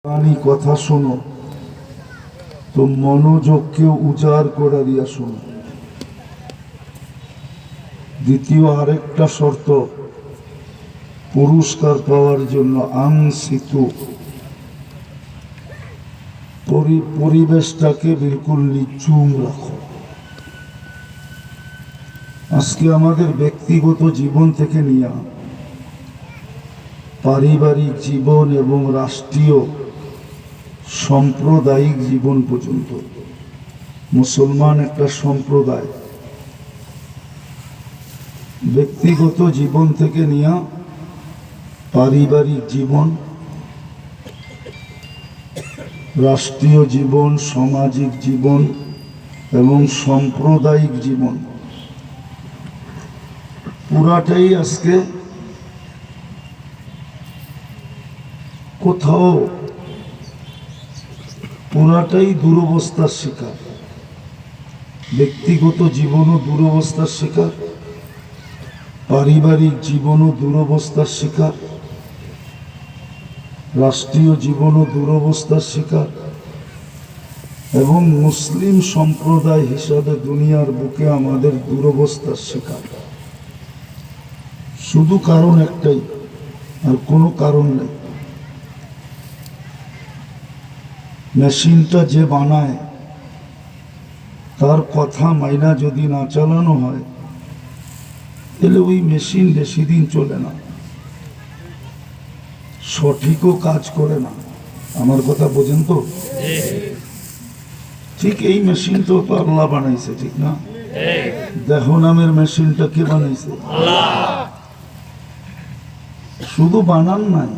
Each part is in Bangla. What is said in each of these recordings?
কানি কথা শোনো তো মনোযোগকে উজাড় করে দিয়া শোনো। দ্বিতীয় আরেকটা শর্ত, পুরস্কার পাওয়ার জন্য আনসিতু, পরিবেশটাকে বিলকুল নিচুম রাখো। আজকে আমাদের ব্যক্তিগত জীবন থেকে নিয়ে পারিবারিক জীবন এবং রাষ্ট্রীয় সাম্প্রদায়িক জীবন পর্যন্ত, মুসলমান একটা সম্প্রদায়, ব্যক্তিগত জীবন থেকে নিয়ে পারিবারিক জীবন, রাষ্ট্রীয় জীবন, সামাজিক জীবন এবং সাম্প্রদায়িক জীবন, পুরাটাই আজকে কোথাও পুরাটাই দুরবস্থার শিকার। ব্যক্তিগত জীবনও দুরবস্থার শিকার, পারিবারিক জীবনও দুরবস্থার শিকার, রাষ্ট্রীয় জীবনও দুরবস্থার শিকার, এবং মুসলিম সম্প্রদায় হিসাবে দুনিয়ার বুকে আমাদের দুরবস্থার শিকার। শুধু কারণ একটাই, আর কোনো কারণ নেই। মেশিনটা যে বানায় তার কথা মাইনা যদি না চালানো হয় তাহলে ওই মেশিন বেশি দিন চলে না, সঠিকও কাজ করে না। আমার কথা বোঝেন তো? ঠিক এই মেশিনটা তো আল্লাহ বানাইছে, ঠিক না? দেখো নামের মেশিনটা কে বানাইছে? শুধু বানান নাই,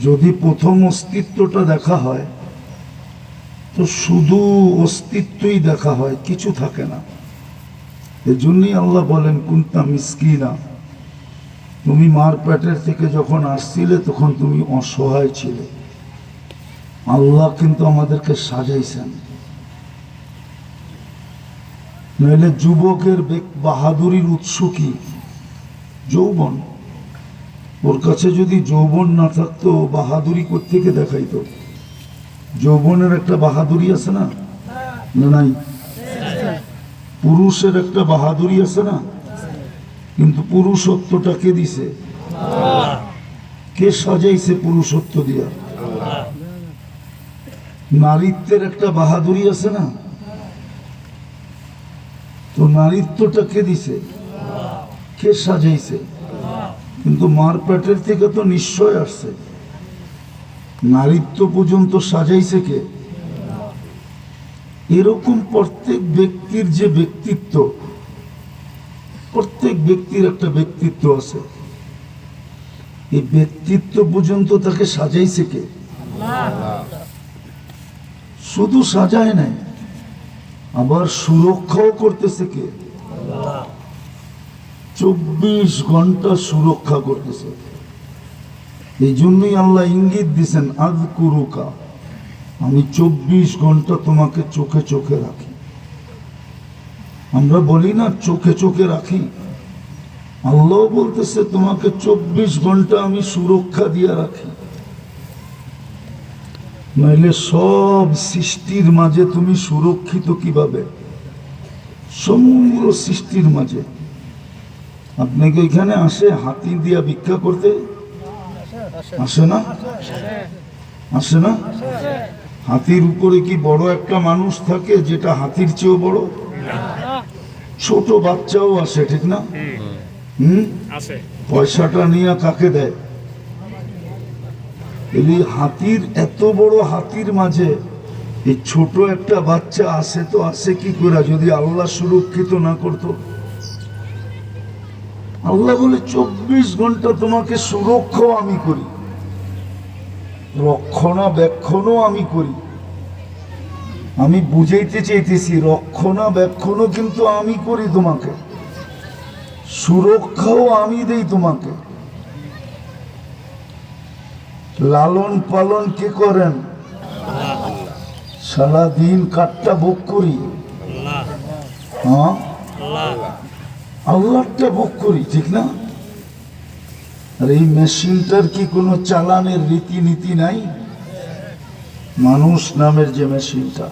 যদি প্রথম অস্তিত্বটা দেখা হয় তো শুধু অস্তিত্বই দেখা হয়, কিছু থাকে না। এজন্যই আল্লাহ বলেন কুনতা মিসকিনা, তুমি মার পেটের থেকে যখন আসছিলে তখন তুমি অসহায় ছিলে। আল্লাহ কিন্তু আমাদেরকে সাজাইছেন। নইলে যুবকের বাহাদুরির উৎস কি? যৌবন। ওর কাছে যদি যৌবন না থাকতো বাহাদুরি কোত্থেকে দেখাইতো? যৌবনের একটা বাহাদুরি আছে না? নাই? পুরুষের একটা বাহাদুরি আছে না? কিন্তু পুরুষত্বটা কে দিছে? কে সাজাইছে পুরুষত্ব দিয়া? নারীত্বের একটা বাহাদুরি আছে না? তো নারীত্বটা কে দিছে? কে সাজাইছে? কিন্তু মার পেটের থেকে তো নিশ্চয় আসছে। নারীত্ব পর্যন্ত সাজাইছে কে? এরকম প্রত্যেক ব্যক্তির যে ব্যক্তিত্ব, প্রত্যেক ব্যক্তির একটা ব্যক্তিত্ব আছে। এই ব্যক্তিত্ব পর্যন্ত তাকে সাজাইছে কে? শুধু সাজায় নাই, আবার সুরক্ষাও করতেছে কে? 24 ঘন্টা সুরক্ষা করতেছে। এই জন্যই আল্লাহ ইঙ্গিত দিছেন আযকুরুকা, আমি 24 ঘন্টা তোমাকে চোখে চোখে রাখি। আমরা বলি না চোখে চোখে রাখি, আল্লাহ বলতেছে তোমাকে 24 ঘন্টা আমি সুরক্ষা দিয়ে রাখি। নাইলে সব সৃষ্টির মাঝে তুমি সুরক্ষিত কিভাবে? সমগ্র সৃষ্টির মাঝে। আপনাকে এখানে আসে হাতি দিয়া ভিক্ষা করতে? আসে না? আসে না? হাতির উপরে কি বড় একটা মানুষ থাকে যেটা হাতির চেয়েও বড়? ছোট বাচ্চাও আসে, ঠিক না? পয়সাটা নিয়ে কাকে দেয়? এই হাতির, এত বড় হাতির মাঝে এই ছোট একটা বাচ্চা আসে তো আসে কি করে যদি আল্লাহ সুরক্ষিত না করতো? আল্লাহ বলে 24 ঘন্টা তোমাকে সুরক্ষাও আমি করি, রক্ষণাবেক্ষণও আমি করি। আমি বুঝাইতে চাইতেছি রক্ষণাবেক্ষণও কিন্তু আমি করি, তোমাকে সুরক্ষাও আমি দেই। তোমাকে লালন পালন কে করেন? সারাদিন কাঠটা ভোগ করি, হ্যাঁ আল্লাহটা ভোগ করি, ঠিক না? আর এই মেশিনটার কি কোনো চালানের রীতিনীতি নাই? মানুষ নামের যে মেশিনটা,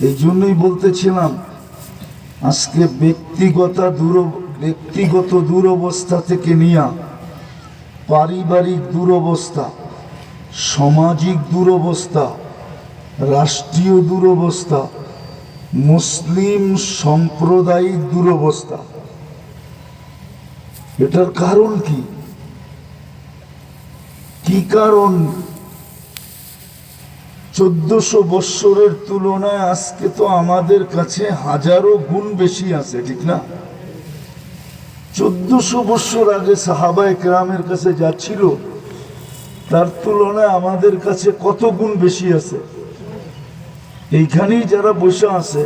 এই জন্যই বলতেছিলাম আজকে ব্যক্তিগত দুরবস্থা থেকে নিয়ে পারিবারিক দুরবস্থা, সামাজিক দুরবস্থা, রাষ্ট্রীয় দুরবস্থা, মুসলিম সাম্প্রদায়িক দুরবস্থা, এটার কারণ কি? কি কারণ? 1400 বৎসরের তুলনায় আজকে তো আমাদের কাছে হাজারো গুণ বেশি আছে, ঠিক না? 1400 বৎসর আগে সাহাবায়ে কেরামের কাছে যা ছিল তার তুলনায় আমাদের কাছে কত গুণ বেশি আছে। এইখানেই যারা বসে আছে,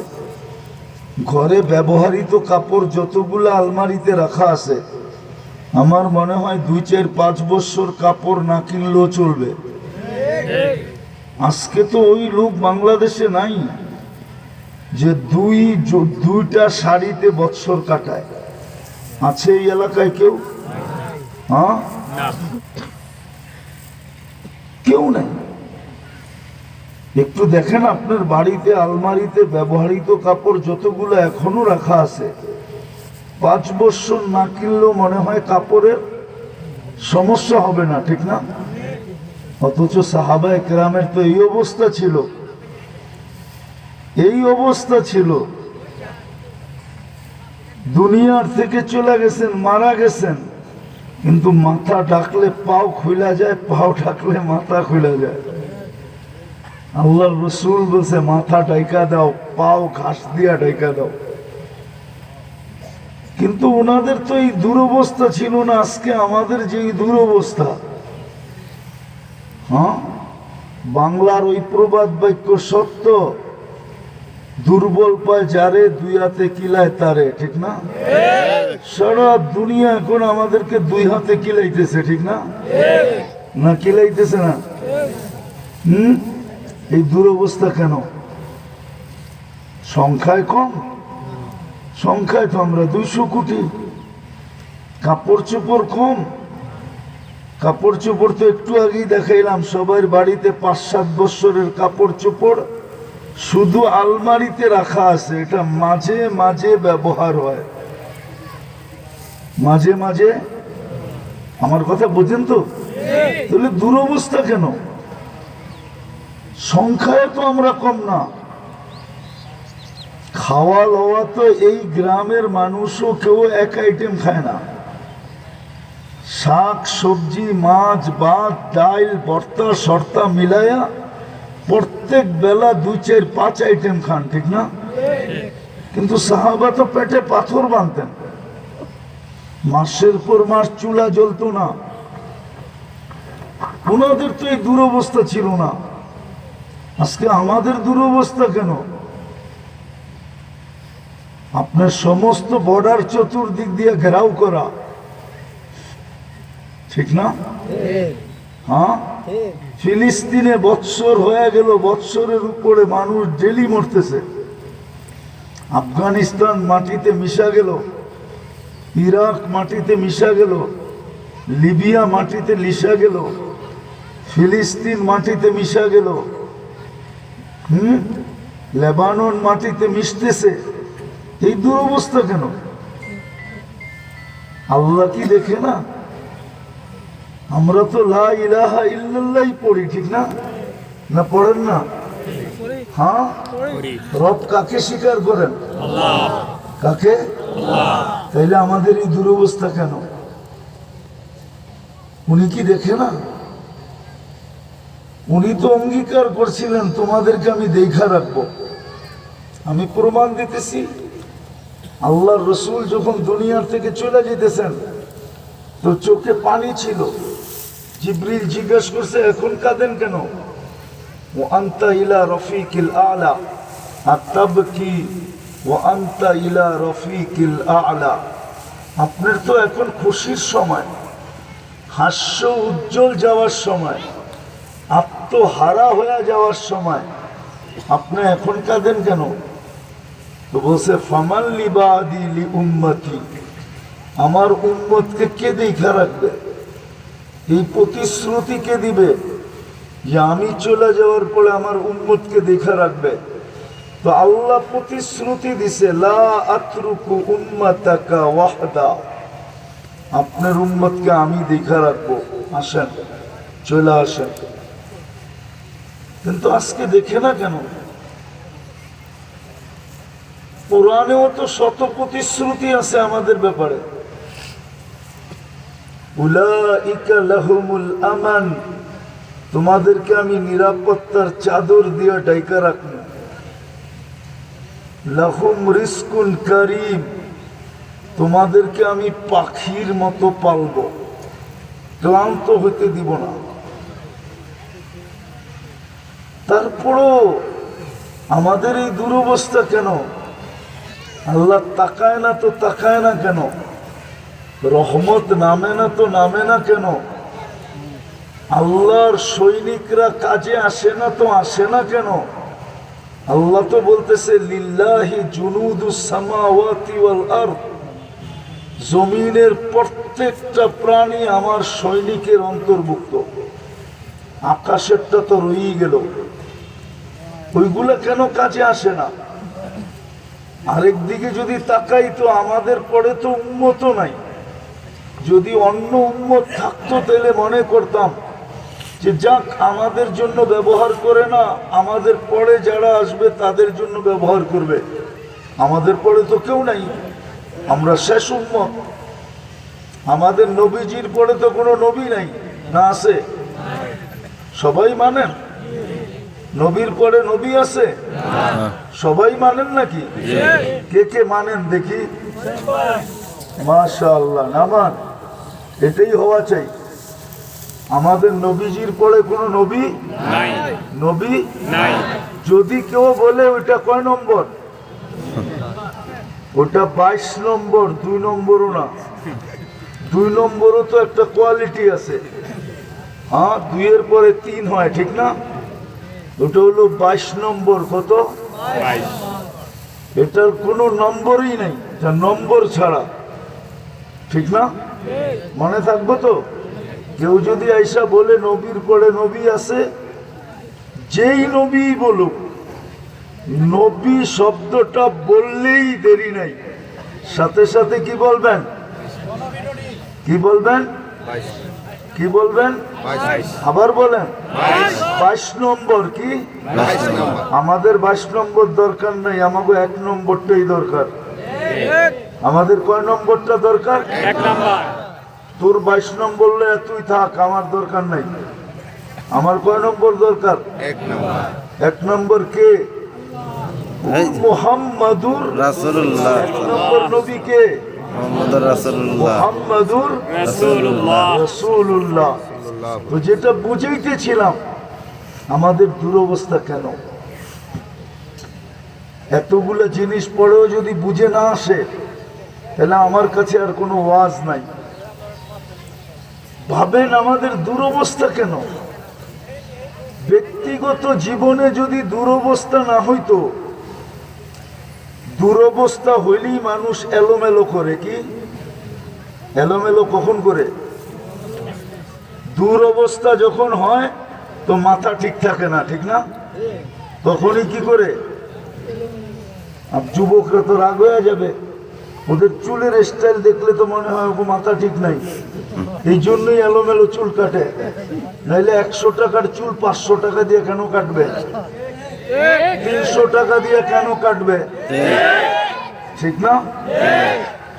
ঘরে ব্যবহৃত কাপড় যতগুলো আলমারিতে রাখা আছে, আমার মনে হয় 2-4-5 বছর কাপড় না কিনলেও চলবে। আজকে তো ওই লোক বাংলাদেশে নাই যে দুইটা শাড়িতে বৎসর কাটায়। আছে এই এলাকায় কেউ? হ্যাঁ, কেউ নাই। একটু দেখেন আপনার বাড়িতে আলমারিতে ব্যবহৃত কাপড় যতগুলো এখনো রাখা আছে, 5 বছর না কিনলেও মনে হয় কাপড়ের সমস্যা হবে না, ঠিক না? অথচ সাহাবায়ে কেরামের তো এই অবস্থা ছিল, এই অবস্থা ছিল। দুনিয়ার থেকে চলে গেছেন, মারা গেছেন, কিন্তু মাথা ডাকলে পাও খুলে যায়, পাও ডাকলে মাথা খুলে যায়। আল্লাহর রাসূল বলছে মাথা ডাইকা দাও, পাও ঘাস দিয়া ডাইকা দাও। কিন্তু ওনাদের তো এই দুরবস্থা ছিল না আজকে আমাদের যে দুরবস্থা। হ্যাঁ, বাংলার ওই প্রবাদ বাক্য সত্য, দুর্বল পায় যারে, দুই হাতে কিলায় তারে, ঠিক না? সারা দুনিয়া এখন আমাদেরকে 2 হাতে কিলাইতেছে, ঠিক না? না কিলাইতেছে না? এই দুরবস্থা কেন? সংখ্যায় কম, সংখ্যায় তো আমরা 200 কোটি। কাপড় চোপড় কম, কাপড় চোপড় তো একটু আগেই দেখাইলাম, সবার বাড়িতে 5-7 বছরের কাপড় চোপড় শুধু আলমারিতে রাখা আছে। এটা মাঝে মাঝে ব্যবহার হয়, মাঝে মাঝে। আমার কথা বোঝেন তো? তাহলে দুরবস্থা কেন? সংখ্যায় তো আমরা কম না। খাওয়া লওয়া তো এই গ্রামের মানুষও কেউ এক আইটেম খায় না। শাক সবজি, মাছ ভাত, ডাল, ভর্তা সর্তা মিলায়া প্রত্যেক বেলা 2-4-5 আইটেম খান, ঠিক না? কিন্তু সাহাবা তো পেটে পাথর বাঁধতেন, মাসের পর মাস চুলা জ্বলতো না। ওনাদের তো এই দুরবস্থা ছিল না। আজকে আমাদের দুরবস্থা কেন? আপনার সমস্ত বর্ডার চতুর্দিক দিয়ে ঘেরাও করা, ঠিক না? হ্যাঁ, ফিলিস্তিনে বৎসর হয়ে গেল, বৎসরের উপরে মানুষ ডেলি মরতেছে। আফগানিস্তান মাটিতে মিশা গেল, ইরাক মাটিতে মিশা গেল, লিবিয়া মাটিতে মিশা গেল, ফিলিস্তিন মাটিতে মিশা গেল, লেবানন মাটিতে মিশতেছে। এই দুরবস্থা কেন? আল্লাহ কি দেখে না? আমরা তো লা ইলাহা ইল্লাল্লাহ পড়ি, ঠিক না? না পড়েন না? হ্যাঁ, রব কাকে স্বীকার করেন? কাকে? তাইলে আমাদের এই দুরবস্থা কেন? উনি কি দেখে না? উনি তো অঙ্গীকার করছিলেন তোমাদেরকে আমি দেখা রাখবো। আমি প্রমাণ দিতেছি, আল্লাহর রাসূল যখন দুনিয়ার থেকে চলে যেতেছেন তো চোখে পানি ছিল। জিবরিল জিজ্ঞেস করছে এখন কাঁদেন কেন? ওয়া আনতা ইলা রফিকিল আলা আতাবকি ওয়া আনতা ইলা রফিকিল আলা। আপনার তো এখন খুশির সময়, হাস্য উজ্জ্বল যাওয়ার সময়, আত্মহারা হয়ে যাওয়ার সময়, আপনি এখন কাঁদেন কেন? তো বলছে ফামান লিবাদি লি উম্মতি, আমার উম্মতকে কে দেখা রাখবে? এই প্রতিশ্রুতি কে দিবে যে আমি চলে যাওয়ার পরে আমার উম্মতকে দেখা রাখবে? তো আল্লাহ প্রতিশ্রুতি দিছে, লা আতরুকু উম্মাতাকা ওয়াহদা, আপনার উম্মতকে আমি দেখা রাখবো, আসেন, চলে আসেন। কিন্তু আজকে দেখে না কেন? কোরআনেও তো শত প্রতিশ্রুতি আছে আমাদের ব্যাপারে। উলাইকা লাহুমুল আমান, তোমাদেরকে আমি নিরাপত্তার চাদর দিয়ে ঢাকা রাখবো। লাহুম রিজকুন কারীম, তোমাদেরকে আমি পাখির মতো পালবো, ক্লান্ত হইতে দিব না। তারপরও আমাদের এই দুরবস্থা কেন? আল্লাহ তাকায় না তো তাকায় না কেন? রহমত নামে না তো নামে না কেন? আল্লাহর সৈনিকরা কাজে আসে না তো আসে না কেন? আল্লাহ তো বলতেছে, লিল্লাহি জুনুদুস সামাওয়াতি ওয়াল আরদ, জমিনের প্রত্যেকটা প্রাণী আমার সৈনিকের অন্তর্ভুক্ত। আকাশেরটা তো রয়েই গেল, ওইগুলা কেন কাজে আসে না? আরেক দিকে যদি তাকাই তো আমাদের পরে তো উম্মত নাই। যদি অন্য উম্মত থাকতো তাহলে মনে করতাম যে যাক, আমাদের জন্য ব্যবহার করে না, আমাদের পরে যারা আসবে তাদের জন্য ব্যবহার করবে। আমাদের পরে তো কেউ নাই, আমরা শেষ উম্মত। আমাদের নবীজির পরে তো কোনো নবী নাই, না আছে? সবাই মানেন নবীর পরে নবী আছে? সবাই মানেন নাকি? কে কে মানেন দেখি? মাশাআল্লাহ, নামান, এটাই হওয়া চাই। আমাদের নবীজির পরে কোনো নবী নাই, নবী নাই। যদি কেউ বলে ওইটা কয় নম্বর? ওটা 22 নম্বর, 2 নম্বরও না। 2 নম্বরও তো একটা কোয়ালিটি আছে। হ্যাঁ, 2 এর পরে 3 হয়, ঠিক না? ওটা হলো 22 নম্বর। কত? 22। এটার কোনো নম্বরই নেই, এটা নম্বর ছাড়া, ঠিক না? মনে থাকবো তো? কেউ যদি আইসা বলে নবীর পরে নবী আছে, যেই নবী বলুক, নবী শব্দটা বললেই দেরি নাই, সাথে সাথে কি বলবেন? কি বলবেন? কি বলবেন? আবার বলেন। 22 নম্বর। কি? আমাদের 22 নম্বর দরকার নাই, আমাকে 1 নম্বরটাই দরকার। আমাদের কয় নম্বরটা দরকার? 1 নম্বর। তোর 22 নম্বর বললে তুই থাক, আমার দরকার নাই। আমার কয় নম্বর দরকার? 1 নম্বর। 1 নম্বর কে? মুহাম্মাদুর রাসূলুল্লাহ। 1 নম্বর নবী কে? মুহাম্মাদুর রাসূলুল্লাহ। মুহাম্মাদুর রাসূলুল্লাহ। তো যেটা বুঝাইতেছিলাম, আমাদের দুরবস্থা কেন? এতগুলো জিনিস পড়েও যদি বুঝে না আসে, তাহলে আমার কাছে আর কোনো ওয়াজ নাই। ভাবেন আমাদের দুরবস্থা কেন? ব্যক্তিগত জীবনে যদি দুরবস্থা না হইতো, দুরবস্থা হইলেই মানুষ এলোমেলো করে। কি এলোমেলো কখন করে? দুরবস্থা যখন হয় তো মাথা ঠিক থাকে না, ঠিক না? তখনই কি করে? আর যুবকরা তো রাগ হয়ে যাবে, ওদের চুলের স্টাইল দেখলে তো মনে হয় ওকে মাথা ঠিক নাই, এই জন্যই এলোমেলো চুল কাটে। নাইলে 100 টাকার চুল 500 টাকা দিয়ে কেন কাটবে? 300 টাকা দিয়ে কেন কাটবে? ঠিক না?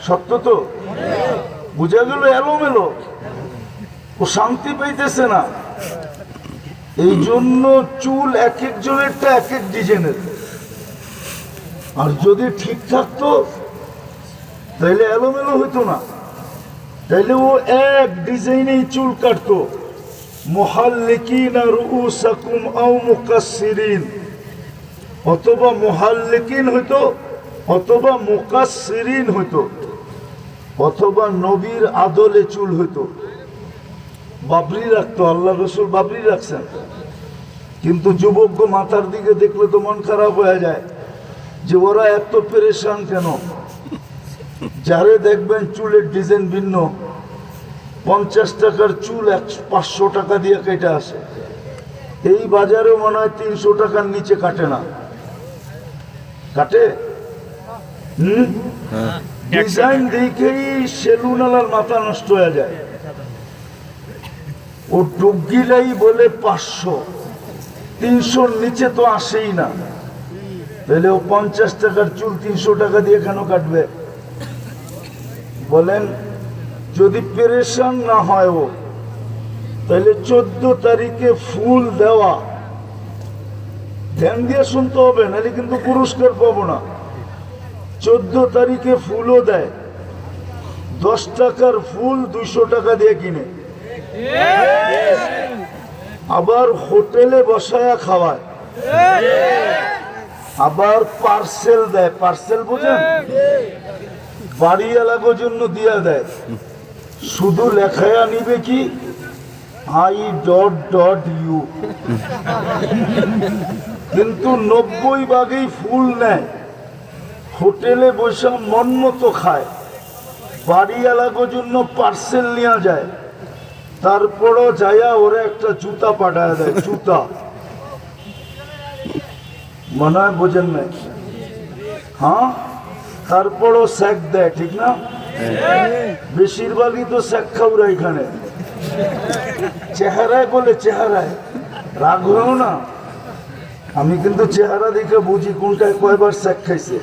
সত্য তো? বুঝা গেল? এলোমেলো, ও শান্তি পাইতেছে না। এই জন্য চুল এক একজনেরটা এক এক ডিজাইনের। আর যদি ঠিক থাকতো তাইলে এলোমেলো হইতো না, তাইলে ও এক ডিজাইনেই চুল কাটতো। মুহাল্লিকিনা রুউসাকুম আও মুকাসসিরিন, অথবা মুহাল্লিকিন হইতো, অথবা মুকাসসিরিন হইতো, অথবা নবীর আদলে চুল হইতো। বাবরি রাখতো, আল্লাহ রসুল বাবরি রাখছেন। কিন্তু যুবক মাথার দিকে দেখলে তো মন খারাপ হয়ে যায় যে ওরা এত পেরেশান কেন। যারে দেখবেন চুলের ডিজাইন ভিন্ন, 50 টাকার চুল 500 টাকা দিয়ে কেটে আসে। এই বাজারে মনে হয় 300 টাকার নিচে কাটে না। কাটে? ডিজাইন দেখেই সেলুনালার মাথা নষ্ট হয়ে যায়। ও ডুবগিলাই বলে 500, 300-র নিচে তো আসেই না। তাহলে ও 50 টাকার চুল 300 টাকা দিয়ে কেন কাটবে বলেন? যদি পেরেশান না হয় ও, তাহলে 14 তারিখে ফুল দেওয়া, ধ্যান দিয়ে শুনতে হবে, নাহলে কিন্তু পুরস্কার পাবো না। 14 তারিখে ফুলও দেয়, 10 টাকার ফুল 200 টাকা দিয়ে কিনে, আবার হোটেলে বসায়া খাওয়ায়, আবার পার্সেল দেয়। পার্সেল বোঝেন? বাড়িওয়ালার জন্য দিয়া দেয়, শুধু লেখায়া নিবে কি I.U, কিন্তু 90 ভাগেই ফুল নেয়, হোটেলে বসে মন মতো খায়, বাড়িওয়ালার জন্য পার্সেল নেওয়া যায়, তারপরও যাইয়া ওরা একটা জুতা পাঠায় দেয়। জুতা মনে হয় বোঝেন নাই? হ্যাঁ, তারপরও স্যাক দেয়, ঠিক না? বেশিরভাগই তো স্যাক খাওয়া এখানে। চেহারায় বলে, চেহারায় রাগ হয়েও না। আমি কিন্তু চেহারা দেখে বুঝি কোনটায় কয়বার স্যাক খাইছে।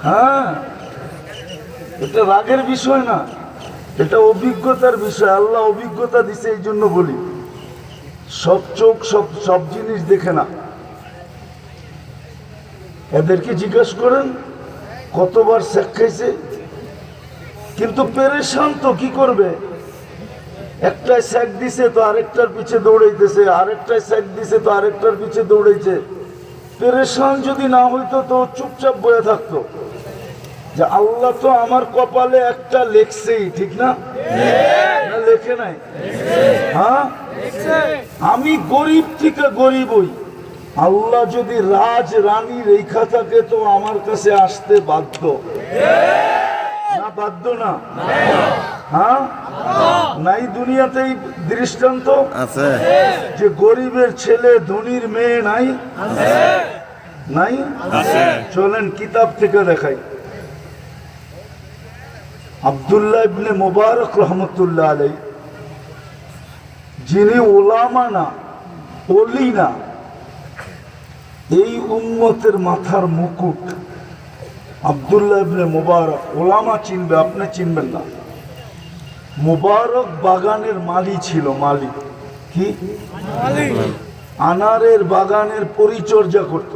হ্যাঁ, এটা রাগের বিষয় না, এটা অভিজ্ঞতার বিষয়। আল্লাহ অভিজ্ঞতা দিছে, এই জন্য বলি সব চোখ সব জিনিস দেখে না। এদেরকে জিজ্ঞেস করেন কতবার স্যাক খাইছে, কিন্তু পেরেশান তো কি করবে? একটাই স্যাক দিছে তো আরেকটার পিছে দৌড়াইতেছে, আরেকটাই স্যাক দিছে তো আরেকটার পিছে দৌড়াইছে। পেরেশান যদি না হইতো তো চুপচাপ বয়ে থাকতো, যে আল্লাহ তো আমার কপালে একটা লেখছেই, ঠিক না? লেখে নাই? হ্যাঁ, আমি গরিব থেকে গরিবই। আল্লাহ যদি রাজ রানী রেখা থাকে তো আমার কাছে আসতে বাধ্য না? বাধ্য না? হ্যাঁ, নাই দুনিয়াতেই দৃষ্টান্ত আছে যে গরিবের ছেলে ধনীর মেয়ে নাই? নাই? চলেন কিতাব থেকে দেখাই। আব্দুল্লাহ ইবনে মুবারক রহমতুল্লাহ আলাইহি, যিনি ওলামা না, ওলি না, এই উম্মতের মাথার মুকুট। আব্দুল্লাহ ইবনে মুবারক, ওলামা চিনবে, আপনি চিনবেন না। মুবারক বাগানের মালি ছিল। মালি কি? আনারের বাগানের পরিচর্যা করত।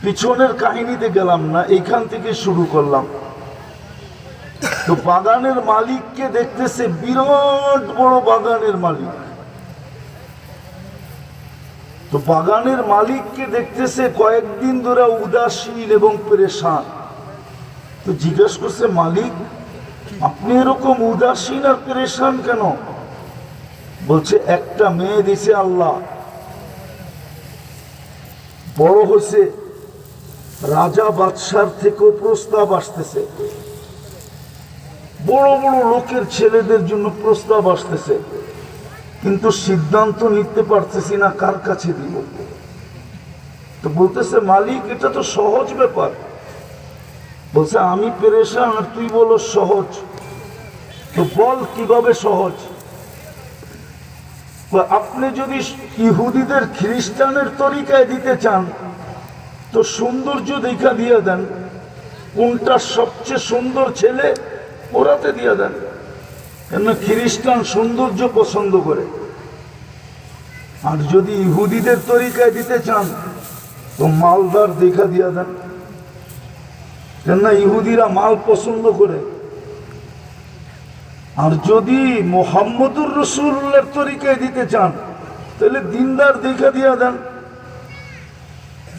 পিছনের কাহিনীতে গেলাম না, এইখান থেকে শুরু করলাম। তো বাগানের মালিককে দেখতেছে, বিরাট বড় বাগানের মালিক। তো বাগানের মালিককে দেখতেছে কয়েকদিন ধরে উদাসীন এবং পেরেশান। তো জিজ্ঞেস করছে, মালিক আপনি এরকম উদাসীন আর পেরেশান কেন? বলছে, একটা মেয়ে দিছে আল্লাহ, বড় হয়েছে, রাজা বাদশার থেকেও প্রস্তাব আসতেছে, বড় বড় লোকের ছেলেদের জন্য প্রস্তাব আসতেছে, কিন্তু সিদ্ধান্ত নিতে পারতেছি না কার কাছে দিব। তো বলতেছে, মালিক এটা তো সহজ ব্যাপার। বলছে, আমি পেরেশান আর তুই বলো সহজ। তো বল কিভাবে সহজ? আপনি যদি ইহুদিদের খ্রিস্টানের তরিকায় দিতে চান তো সৌন্দর্য দেখা দিয়ে দেন, কোনটা সবচেয়ে সুন্দর ছেলে ওরাতে দিয়ে দেন, কেন খ্রিস্টান সৌন্দর্য পছন্দ করে। আর যদি ইহুদিদের তরিকায় দিতে চান তো মালদার দেখা দিয়ে দেন, কেন ইহুদিরা মাল পছন্দ করে। আর যদি মুহাম্মদুর রাসূলুল্লাহর তরিকায় দিতে চান তাহলে দিনদার দেখা দিয়া দেন।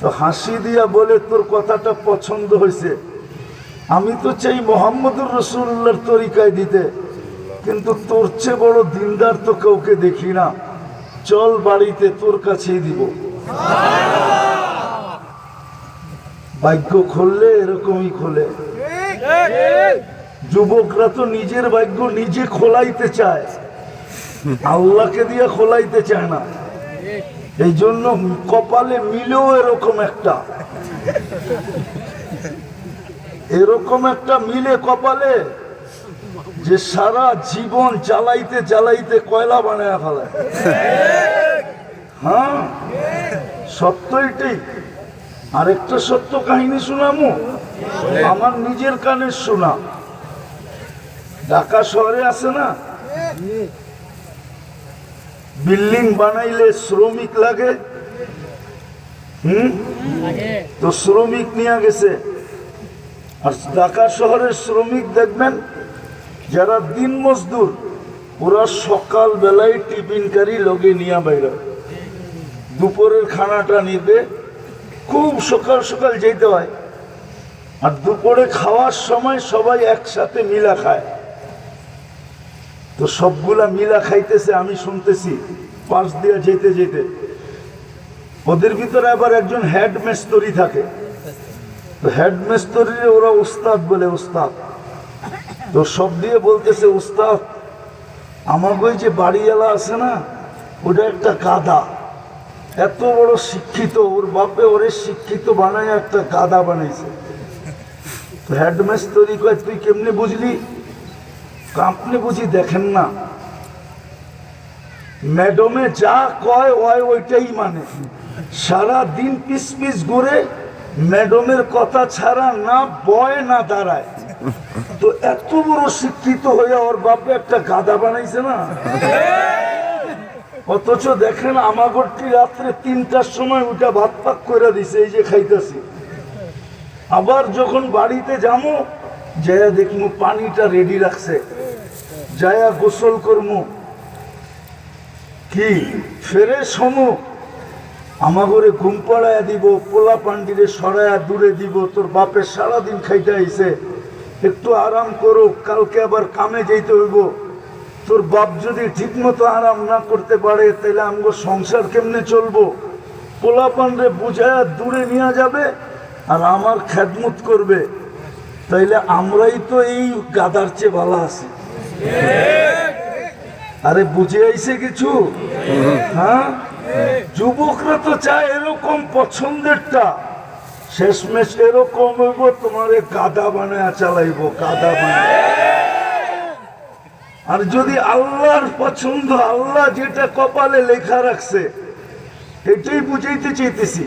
তো হাসি দিয়া বলে, তোর কথাটা পছন্দ হয়েছে, আমি তো চাই মুহাম্মদুর রাসূলুল্লাহর তরিকায় দিতে, কিন্তু তোর চেয়ে বড় দিনদার তো কাউকে দেখি না, চল বাড়িতে তোর কাছেই দিব। ভাগ্য খুললে এরকমই খোলে। যুবকরা তো নিজের ভাগ্য নিজে খোলাইতে চায়, আল্লাহকে দিয়ে খোলাইতে চায় না। এই জন্য কপালে মিলেও এরকম একটা মিলে কপালে যে সারা জীবন চালাইতে চালাইতে কয়লা বানায় ফেলায়। হ্যাঁ, সত্য এটাই। আরেকটা সত্য কাহিনী শোনামো, আমার নিজের কানে শোনা। ঢাকা শহরে আছে না, বিল্ডিং বানাইলে শ্রমিক লাগে। তো শ্রমিক নিয়ে গেছে। আর ঢাকা শহরের শ্রমিক দেখবেন যারা দিন মজদুর, ওরা সকাল বেলায় টিফিনকারী লগে নিয়ে বাইরে, দুপুরের খানাটা নিতে খুব সকাল সকাল যেতে হয়। আর দুপুরে খাওয়ার সময় সবাই একসাথে মিলা খায়। তো সবগুলা মিলা খাইতেছে, আমি শুনতেছি পাশ দিয়ে যেতে যেতে। ওদের ভিতরে আবার একজন হেড মেস্তরি থাকে। তো হেড মেস্তরি ওরা উস্তাদ বলে, উস্তাদ। তো সব দিয়ে বলতেছে, উস্তাদ আমাকে ওই যে বাড়িওয়ালা আছে না, ওটা একটা গাধা, এত বড় শিক্ষিত, ওর বাপে ওরে শিক্ষিত বানায় একটা গাধা বানাইছে। তো হেড মেস্তরি কয়, তুই কেমনে বুঝলি? আপনি বুঝি দেখেন না, ম্যাডামে যা কয় ওইটাই মানে। সারা দিন পিস পিস ঘুরে, ম্যাডামের কথা ছাড়া না বয় না দাঁড়ায়। তো এত বড় শিক্ষিত হয়ে ওর বাপে একটা গাধা বানাইছে না। অথচ দেখেন আমাগরটি রাত্রে 3টার সময় ওটা ভাত পাক করে দিছে, এই যে খাইতেছি। আবার যখন বাড়িতে যাবো, যায়া দেখবো পানিটা রেডি রাখছে, যায়া গোসল করবো, কি ফ্রেশ হমো, আমাগরে ঘুম পাড়াইয়া দিব, পোলা পান্ডিরে সরাইয়া দূরে দিব। তোর বাপের সারাদিন খাইতে আইছে, একটু আরাম করো, কালকে আবার কামে যেতে হইব। তোর বাপ যদি ঠিক মতো আরাম না করতে পারে, তাহলে আমগো সংসার কেমনে চলবো? পোলা পান্ডে বুঝাইয়া দূরে নিয়ে যাবে আর আমার খেদমত করবে। তাইলে আমরাই তো এই গাদার চেয়ে ভালো আছি। আরে বুঝে আইছে কিছু? হ্যাঁ, যুবকরা তো চায় এরকম পছন্দেরটা, শেষমেশ এরকম হইব, তোমার গাদা বানায় চালাইবো, গাদা বানায়। আর যদি আল্লাহর পছন্দ, আল্লাহ যেটা কপালে লেখা রাখছে, এটাই বুঝাইতে চাইতেছি।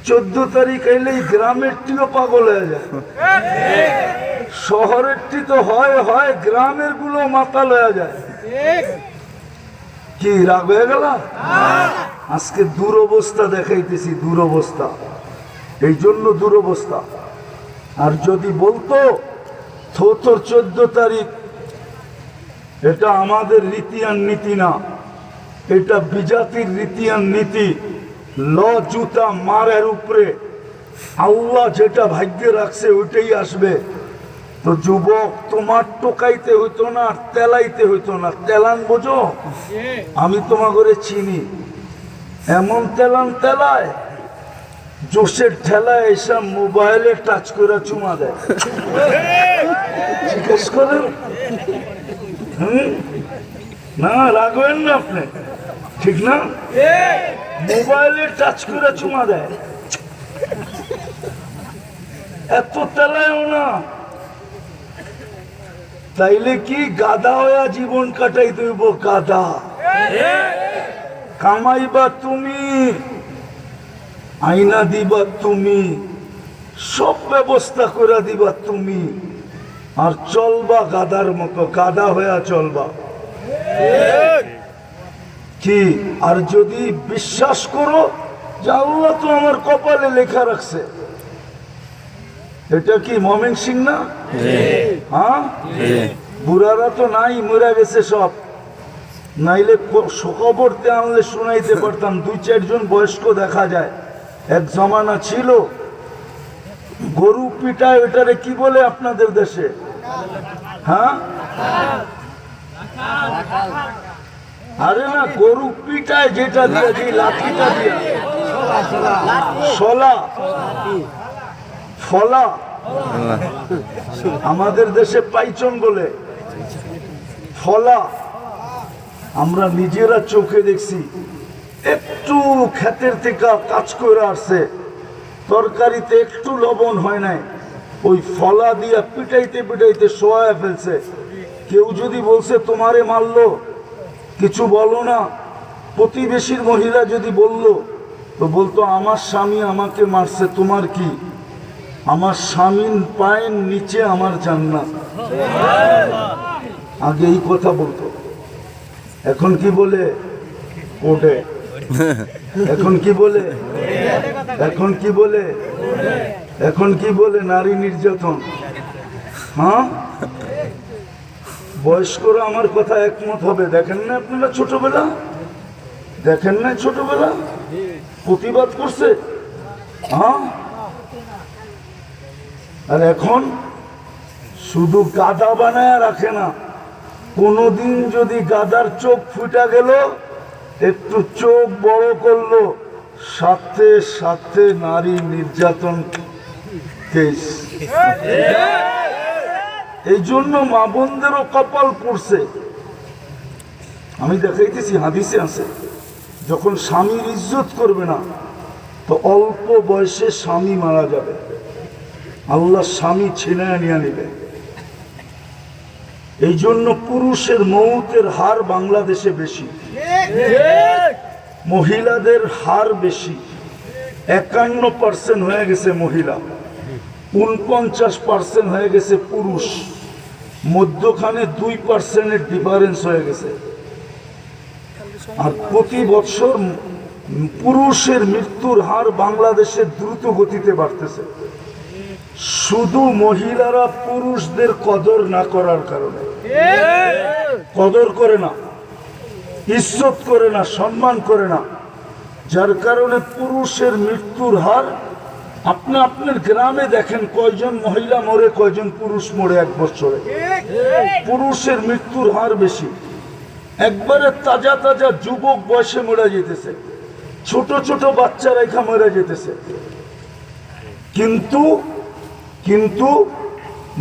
14 তারিখ এলেই গ্রামের টিও পাগল হয়ে যায়, শহরের টি তো হয়, গ্রামের গুলো মাতাল হয়ে যায়। কি রাগ হয়ে গেল? আজকে দুরবস্থা দেখাইতেছি, দুরবস্থা, এই জন্য দুরবস্থা। আর যদি বলতো তোর 14 তারিখ, এটা আমাদের রীতি আর নীতি না, এটা বিজাতির রীতি আর নীতি। ল জুতা মারের উপরে আল্লাহ যেটা ভাগ্যে রাখছে ওইটাই আসবে। তো যুবক, তোমার টোকাইতে হইতো না, তেলাইতে হইতো না। তেলান বোঝো? আমি তোমার ঘরে চিনি, এমন তেলান তেলায়, জোশের ঠেলায় এসব মোবাইলে টাচ করে চুমা দেয়। জিজ্ঞেস করেন? না, রাখবেন না আপনি, ঠিক না? মোবাইলে টাচ করে চুমা দেয়, এত তেলায়ও না। তাইলে কি গাধা হইয়া জীবন কাটাই দইব? গাধা কামাইবা তুমি, আইনা দিবা তুমি, সব ব্যবস্থা করে দিবা তুমি, আর চলবা গাধার মতো, গাধা হইয়া চলবা। কি? আর যদি বিশ্বাস করো যে আল্লাহ তো আমার কপালে লেখা রাখছে, এটা কি মমিন সিং না? হ্যাঁ, বুড়ারা তো নাই, মরে গেছে সব। নাইলে শোকবর্তে আনলে শুনাইতে পারতাম। 2-4 জন বয়স্ক দেখা যায়। এক জমানা ছিল গরু পিটায়, ওটারে কি বলে আপনাদের দেশে? হ্যাঁ, আরে না, গরু পিটায় যেটা দিয়ে, যে লাঠিটা দিয়ে, শলা। ফলা, আমাদের দেশে পাইচন বলে। ফলা আমরা নিজেরা চোখে দেখছি, একটু ক্ষেতের থেকে কাজ করে আসছে, তরকারিতে একটু লবণ হয় নাই, ওই ফলা দিয়া পিটাইতে পিটাইতে শোয়া ফেলছে। কেউ যদি বলছে তোমারে মারলো, কিছু বলো না। প্রতিবেশীর মহিলা যদি বলল, তো বলতো আমার স্বামী আমাকে মারছে, তোমার কি? আমার স্বামীর পায়ের নিচে আমার জান্নাত। আগে এই কথা বলতো, এখন কি বলে? কোর্টে। এখন কি বলে? এখন কি বলে? এখন কি বলে? নারী নির্যাতন। হ্যাঁ, বয়স্করা আমার কথা একমত হবে। দেখেন না আপনারা ছোটবেলা, দেখেন না ছোটবেলা প্রতিবাদ করছে। হ্যাঁ, আর এখন শুধু গাদা বানায় রাখে না, কোনদিন যদি গাদার চোখ ফুটা গেল, একটু চোখ বড় করলো, সাথে সাথে নারী নির্যাতন কেস। এই জন্য মা বোনদেরও কপাল পড়ছে। আমি দেখাইতেছি, হাদিসে আছে, যখন স্বামীর ইজ্জত করবে না, তো অল্প বয়সে স্বামী মারা যাবে, আল্লাহ স্বামী ছিনায় নিয়ে নিবে। এই জন্য পুরুষের মৌতের হার বাংলাদেশে বেশি, মহিলাদের হার বেশি। 51% হয়ে গেছে মহিলা, 49% হয়ে গেছে পুরুষ, মধ্যখানে 2%-এর ডিফারেন্স হয়ে গেছে। আর প্রতি বছর পুরুষের মৃত্যুর হার বাংলাদেশে দ্রুত গতিতে বাড়তেছে, শুধু মহিলারা পুরুষদের কদর না করার কারণে। কদর করে না, ইজ্জত করে না, সম্মান করে না, যার কারণে পুরুষের মৃত্যুর হার। আপনি আপনার গ্রামে দেখেন কয়জন মহিলা মরে, কয়জন পুরুষ মরে এক বছরে। পুরুষের মৃত্যুর হার বেশি। একবারে তাজা তাজা যুবক বয়সে মরে যেতেছে, ছোট ছোট বাচ্চারা এখা মরে যেতেছে। কিন্তু কিন্তু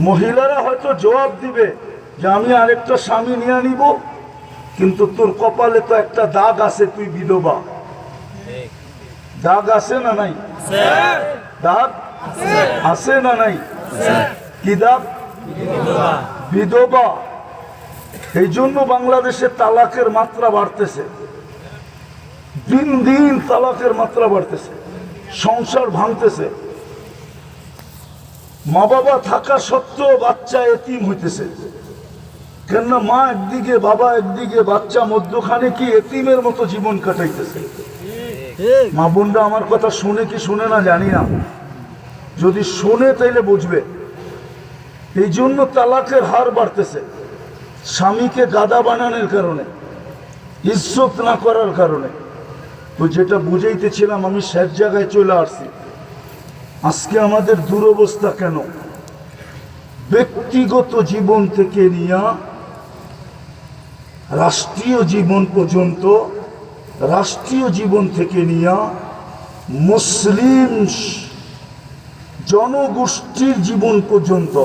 মহিলারা হয়তো জবাব দিবে যে আমি আরেকটা স্বামী নিয়ে নিব, কিন্তু তোর কপালে তো একটা দাগ আছে, তুই বিধবা। দাগ আছে না নাই? দাগ আছে না নাই? কি দাগ? বিধবা। এই জন্য বাংলাদেশে তালাকের মাত্রা বাড়তেছে, দিন দিন তালাকের মাত্রা বাড়তেছে, সংসার ভাঙতেছে। মা বাবা থাকা সত্ত্বেও বাচ্চা এতিম হইতেছে। কেননা মা একদিকে, বাবা একদিকে, বাচ্চা মধ্যখানে কি এতিমের মতো জীবন কাটাইতেছে। মা বোনরা আমার কথা শুনে কি শুনে না জানি না, যদি শুনে তাইলে বুঝবে। এই জন্য তালাকের হার বাড়তেছে, স্বামীকে গাদা বানানোর কারণে, ইজ্জত না করার কারণে। তো যেটা বুঝাইতেছিলাম, আমি শেষ জায়গায় চলে আসছি। আজকে আমাদের দুরবস্থা কেন? ব্যক্তিগত জীবন থেকে নিয়ে রাষ্ট্রীয় জীবন পর্যন্ত, রাষ্ট্রীয় জীবন থেকে নিয়ে মুসলিম জনগোষ্ঠীর জীবন পর্যন্ত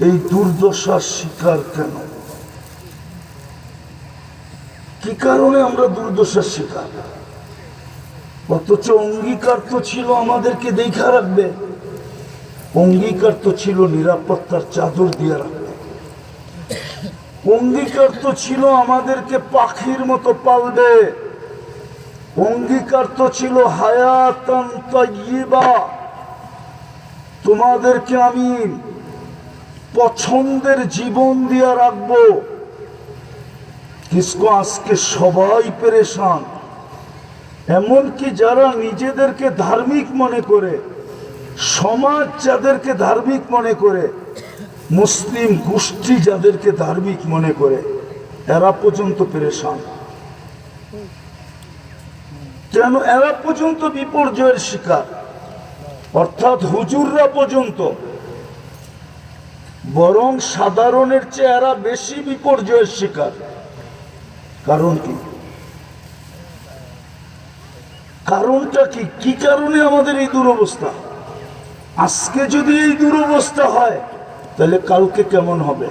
এই দুর্দশার শিকার কেন? কি কারণে আমরা দুর্দশার শিকার? অথচ অঙ্গীকার তো ছিল আমাদেরকে দেখা রাখবে, অঙ্গীকার তো ছিল নিরাপত্তার চাদর দিয়ে রাখবে, অঙ্গীকার তো ছিল আমাদেরকে পাখির মতো পালবে, অঙ্গীকার তো ছিল হায়াতান তাইয়্যিবা, তোমাদেরকে আমি পছন্দের জীবন দিয়ে রাখবো। কিসকো আজকে সবাই পেরেশান, এমনকি যারা নিজেদেরকে ধার্মিক মনে করে, সমাজ যাদেরকে ধার্মিক মনে করে, মুসলিম গোষ্ঠী যাদেরকে ধার্মিক মনে করে, এরা পর্যন্ত পেরেশান। কেন? এরা পর্যন্ত বিপর্যয়ের শিকার, অর্থাৎ হুজুররা পর্যন্ত। বরং সাধারণের চেয়ে এরা বেশি বিপর্যয়ের শিকার। কারণ কি? কারণটা কি? কি কারণে আমাদের এই দুরবস্থা? আজকে যদি এই দুরবস্থা হয় তাহলে কালকে কেমন হবে?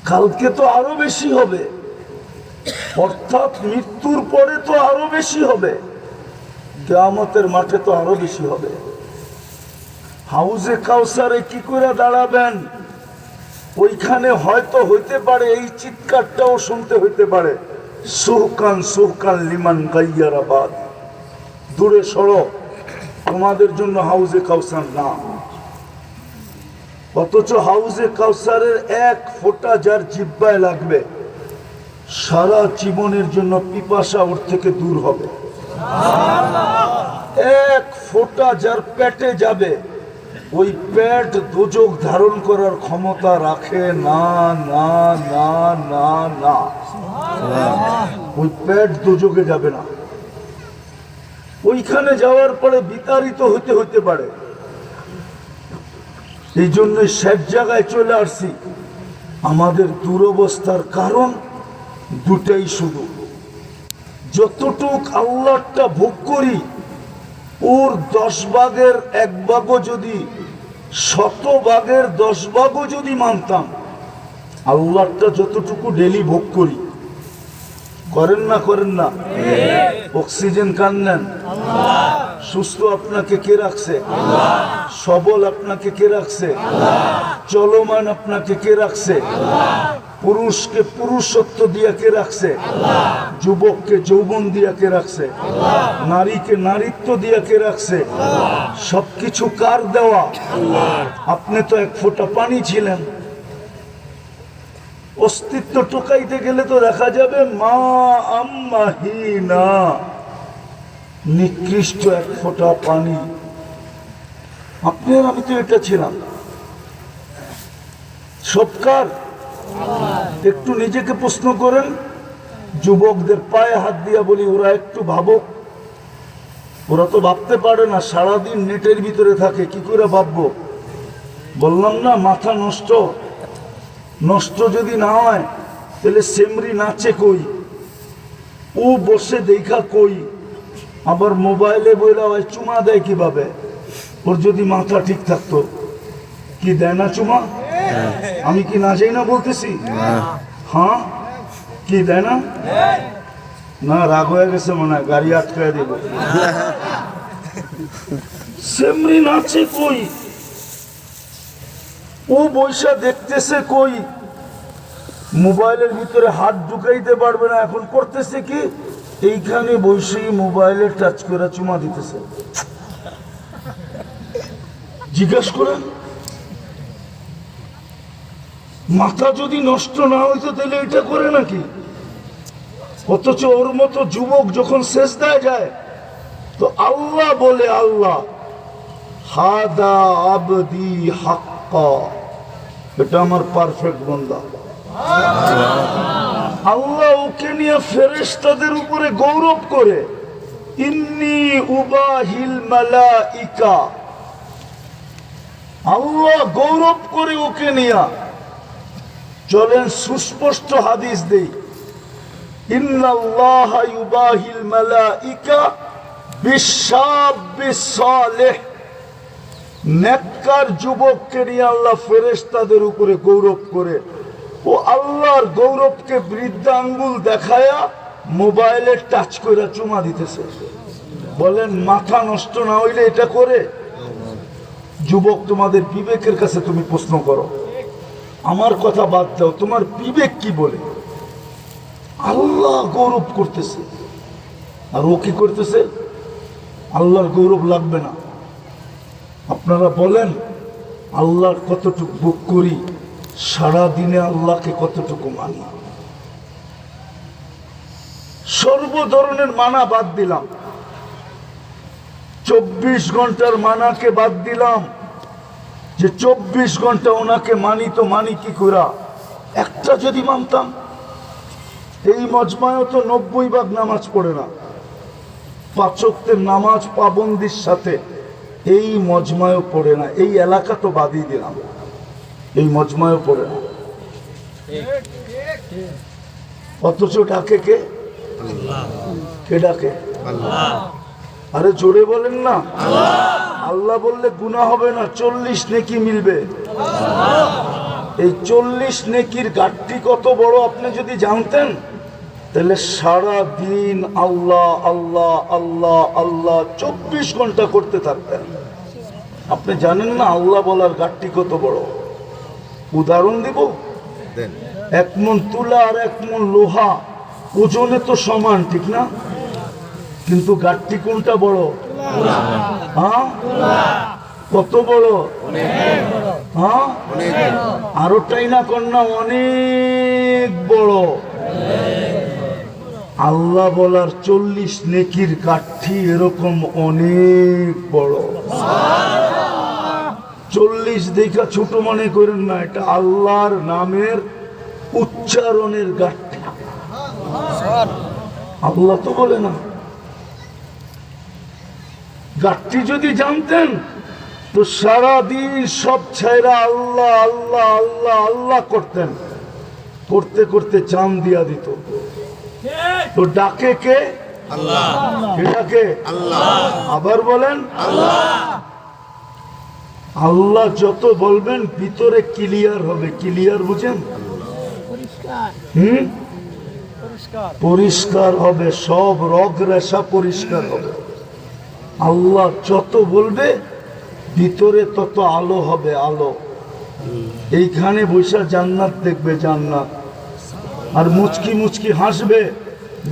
কালকে তো আরো বেশি হবে, অর্থাৎ মৃত্যুর পরে তো আরো বেশি হবে, কিয়ামতের মাঠে তো আরো বেশি হবে। হাউজে কাউসারে কি করে দাঁড়াবেন? ওইখানে হয়তো হইতে পারে এই চিৎকারটাও শুনতে হইতে পারে, সুহকান সুহকান লিমান গাইয়ারাবাদ, দূরে সড়ক, তোমাদের জন্য হাউজে কাউসার না। অথচ হাউজে কাউসারের এক ফোঁটা যার জিহ্বায় লাগবে সারা জীবনের জন্য পিপাসা ওর থেকে দূর হবে। এক ফোঁটা যার পেটে যাবে ওই পেট দোজখ ধারণ করার ক্ষমতা রাখে না, না, না, না, না। ওই পেট দোজখে যাবে না। ওইখানে যাওয়ার পরে বিতাড়িত হতে পারে। এই জন্য শেষ জায়গায় চলে আসছি। আমাদের দুরবস্থার কারণ দুটাই শুধু, যতটুক আল্লাহটা ভোগ করি ওর 10 ভাগের 1 ভাগও যদি, 100 ভাগের 10 ভাগও যদি মানতাম, আল্লাহটা যতটুকু ডেলি ভোগ করি, করেন না করেন না? অক্সিজেন কান নেন, সুস্থ আপনাকে কে রাখছে? সবল আপনাকে কে রাখছে? চলমান আপনাকে কে রাখছে? পুরুষকে পুরুষত্ব দিয়ে কে রাখছে? যুবককে যৌবন দিয়ে কে রাখছে? নারীকে নারীত্ব দিয়ে কে রাখছে? সবকিছু কার দেওয়া? আপনি তো এক ফোঁটা পানি ছিলেন। অস্তিত্ব টোকাইতে গেলে তো দেখা যাবে মা আম্মাহিনা, নিকৃষ্ট এক ফোঁটা পানি। আপনি আর আমি তো এটা ছিলাম। সবকার একটু নিজেকে প্রশ্ন করেন। যুবকদের পায়ে হাত দিয়া বলি, ওরা একটু ভাবুক। ওরা তো ভাবতে পারে না, সারাদিন নেটের ভিতরে থাকে, কি করে ভাববো? বললাম না, মাথা নষ্ট। নষ্ট যদি না হয় তাহলে সেমরি নাচে কই, ও বসে দেখা কই, আবার মোবাইলে বইলা হয় চুমা দেয় কিভাবে? ওর যদি মাথা ঠিক থাকতো, কি দেয় না চুমা? আমি কি না যাই না বলতেছি? হ্যাঁ, কি দেয় না? না, রাগ হয়ে গেছে মনে হয়, গাড়ি আটকায় দেব। সেমরি নাচে কই, ও বৈশা দেখতেছে কই, মোবাইলের ভিতরে হাত ঢুকাইতে পারবে না। এখন করতেছে কি, এইখানে বসেই মোবাইলে টাচ করে চুমা দিতেছে। জিজ্ঞেস করেন, মাথা যদি নষ্ট না হইতো তাহলে এটা করে নাকি? অথচ ওর মতো যুবক যখন সেজদায় যায় তো আল্লাহ বলে, আল্লাহ হাদা আবদি হাক্কা, এটা আমার পারফেক্ট বান্দা। আল্লাহ ওকে নিয়ে ফেরেশতাদের উপরে গৌরব করে, ইন্নী উবাহিল মালাইকা, আল্লাহ গৌরব করে ওকে নিয়ে। চলেন সুস্পষ্ট হাদিস দেই, ইন্নাল্লাহা ইউবাহিল মালাইকা বিশাব্বিস সালেহ, নেককার যুবককে নিয়ে আল্লাহ ফেরেশতাদের উপরে গৌরব করে। ও আল্লাহর গৌরবকে বৃদ্ধা আঙ্গুল দেখায়া মোবাইলে টাচ করে চুমা দিতেছে। বলেন মাথা নষ্ট না হইলে এটা করে? যুবক, তোমাদের বিবেকের কাছে তুমি প্রশ্ন করো। আমার কথা বাদ দাও, তোমার বিবেক কি বলে? আল্লাহ গৌরব করতেছে আর ও কি করতেছে? আল্লাহর গৌরব লাগবে না। আপনারা বলেন, আল্লাহর কতটুকু ভোগ করি, সারা দিনে আল্লাহকে কতটুকু মানি? সর্ব ধরনের মানা বাদ দিলাম, 24 ঘন্টার মানাকে বাদ দিলাম, যে 24 ঘন্টা ওনাকে মানি। তো মানি কি করা? একটা যদি মানতাম, এই মজমায়ও তো 90 ভাগ নামাজ পড়ে না, 5 ওয়াক্তের নামাজ পাবন্দির সাথে এই মজমায়ও পড়ে না। এই এলাকা তো বাদই দিলাম, এই মজমায়ও পড়ে না। অথচ ডাকে কে? কে ডাকে? আরে জোরে বলেন না। আল্লাহ বললে গুনাহ হবে না, 40 নেকি মিলবে। এই 40 নেকির ঘাটতি কত বড় আপনি যদি জানতেন, তাহলে সারা দিন আল্লাহ আল্লাহ আল্লাহ আল্লাহ 24 ঘন্টা করতে থাকতেন। আপনি জানেন না আল্লাহ বলার ঘাটতি কত বড়? উদাহরণ দিব, 1 মণ তুলা আর 1 মণ লোহা ওজনে তো সমান, ঠিক না? কিন্তু ঘাটতি কোনটা বড়? হ্যাঁ, কত বড়? হ্যাঁ, আরো টাইনা কন্যা অনেক বড়। আল্লাহ বলার 40 নেকির কাঠি এরকম অনেক বড়। 40 দেখা ছোট মনে করেন না, এটা আল্লাহর নামের উচ্চারণের গাঠি। আল্লাহ তো বলে না। গাঠি যদি জানতেন তো সারাদিন সব ছাইরা আল্লাহ আল্লাহ আল্লাহ আল্লাহ করতেন, করতে করতে জান দিয়া দিত। তো ডাকে কে? আল্লাহ। ডাকে আল্লাহ। আবার বলেন আল্লাহ। আল্লাহ যত বলবেন ভিতরে ক্লিয়ার হবে। ক্লিয়ার বুঝেন? পরিষ্কার হবে, সব রগ রেশা পরিষ্কার হবে। আল্লাহ যত বলবে ভিতরে তত আলো হবে, আলো। এইখানে বৈশা জান্নাত দেখবে, জান্নাত। আর মুচকি মুচকি হাসবে।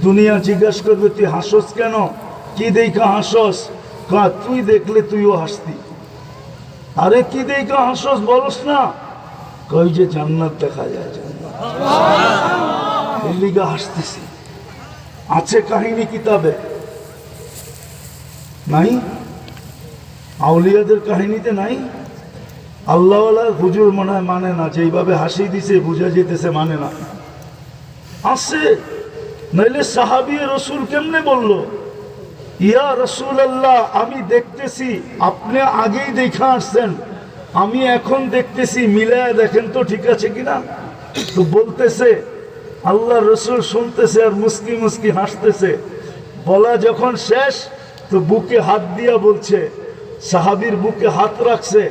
দুনিয়া জিজ্ঞাসা করবে তুই হাসস কেন, কি দেখা হাসস? তুই দেখলে তুইও হাসতি। আরে কি দেখা হাসস বলস না? কই যে জান্নাত দেখা যায়, জান্নাত। এই লিগা হাসতেছি। আছে কাহিনী কিতাবে নাই? আউলিয়াদের কাহিনীতে নাই? আল্লাহওয়ালা হুজুর মনে হয় মানে না, যেইভাবে হাসি দিছে বুঝা যেতেছে মানে না। আছে, নাইলে সাহাবী রসুল কেমনে বলল ইয়া রসুল আল্লাহ আমি দেখতেছি আপনি আগেই দেখা আসছেন, আমি এখন দেখতেছি, মিলায় দেখেন তো ঠিক আছে কিনা। তো বলতেছে আল্লাহ রসুল শুনতেছে আর মুস্কি মুস্কি হাসতেছে। বলা যখন শেষ তো বুকে হাত দিয়া বলছে, সাহাবীর বুকে হাত রাখছে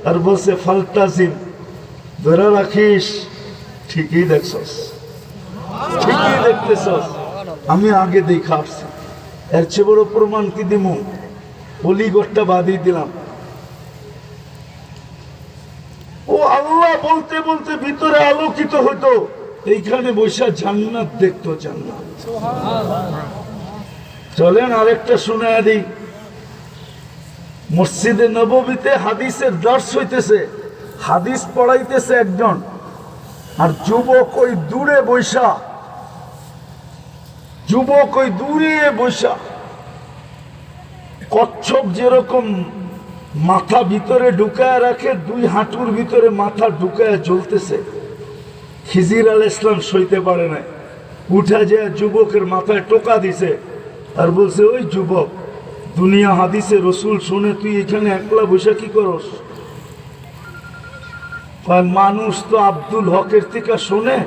আর বলছে ফালতাজিম, ধরে রাখিস, ঠিকই দেখছস, ঠিকই দেখতেছস, আমি আগে দেখা আসছি। এর চেয়ে বড় প্রমাণ কি দিমু? অলিগড়টা বাদিয়ে দিলাম। ও আল্লাহ বলতে বলতে ভিতরে আলোকিত হতো, এইখানে বৈশা জান্নাত দেখতো, জান্নাত। চলেন আরেকটা শোনায়া দিই। মসজিদে নববীতে হাদিসের দর্শ হইতেছে, হাদিস পড়াইতেছে একজন, আর যুবক ওই দূরে বৈশা, যুবক ওই দূরে বৈশা কচ্ছপ যেরকম মাথা ভিতরে ঢুকায় রাখে, 2 হাঁটুর ভিতরে মাথা ঢুকায় জ্বলতেছে। খিজির আলাইহিস সালাম সইতে পারে না, উঠা যায় যুবকের মাথায় টোকা দিছে আর বলছে ওই যুবক, দুনিয়া হাদিসে রসুল শুনে তুই এখানে একলা বসে কি করস? মানুষ তো আব্দুল হকের থেকে শুনে,